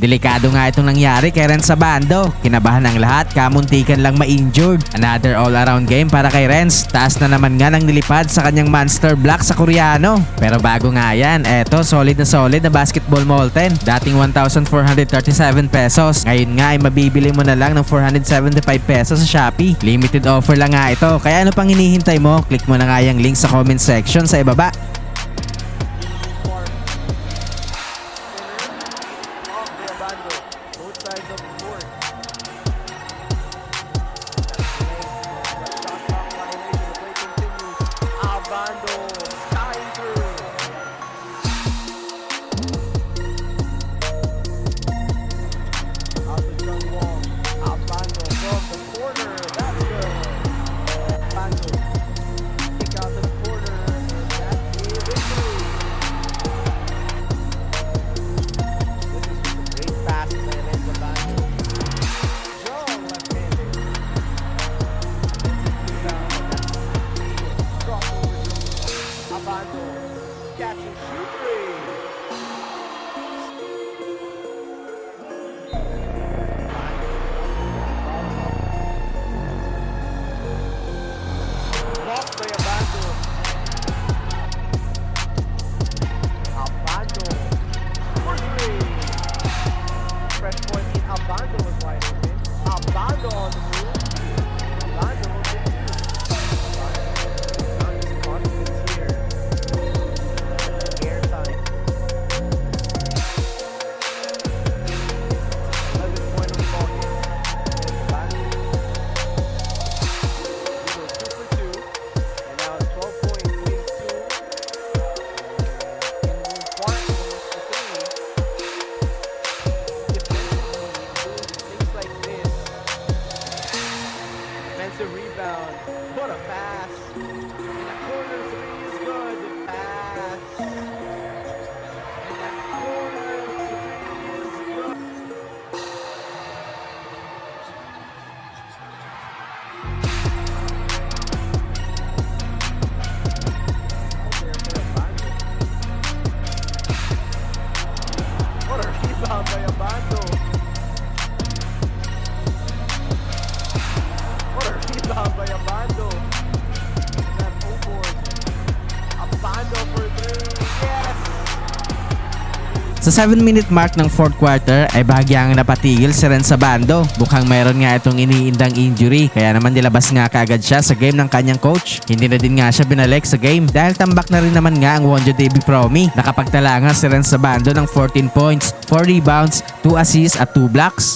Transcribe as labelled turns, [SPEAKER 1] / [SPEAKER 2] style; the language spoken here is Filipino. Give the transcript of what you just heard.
[SPEAKER 1] Delikado nga itong nangyari kay Renz Abando. Kinabahan ang lahat, kamuntikan lang ma-injured. Another all-around game para kay Renz. Taas na naman nga ng nilipad sa kanyang monster block sa Koreano. Pero bago nga yan, eto solid na basketball molten. Dating 1,437 pesos. Ngayon nga ay mabibili mo na lang ng 475 pesos sa Shopee. Limited offer lang nga ito. Kaya ano pang hinihintay mo? Click mo na nga yung link sa comment section sa ibaba.
[SPEAKER 2] Both sides of the court. Shot clock violation. The play continues. Abando skying through. Out the jump wall. Abando from the corner. That's good. Abando. Kick out to the corner. That's a victory. This is just a great pass by Renz Abando. Strong left-handed. Crossover jumper. Abando. Catch and shoot three. Blocked by Abando. Abando. For three. Fresh point in Abando was wide open. Abando on the move. Abando will get two. Found his confidence here. Airtime. 11 point on the ball game. Abando. He goes 2 for 2. And now it's 12 points leads to in one part for three. Defensively, doing things like this. Defensive rebound. What a pass. And that corner three is good. Pass. And that corner three is good. What a rebound by Abando. What a rebound by Abando. That O-board. Abando for three. Yes!
[SPEAKER 1] Sa 7-minute mark ng fourth quarter ay bahagyang napatigil si Renz Abando. Mukhang mayroon nga itong iniindang injury kaya naman nilabas nga kaagad siya sa game ng kanyang coach. Hindi na din nga siya binalik sa game dahil tambak na rin naman nga ang Wonjo David Promi. Nakapagtala nga si Renz Abando ng 14 points, 4 rebounds, 2 assists at 2 blocks.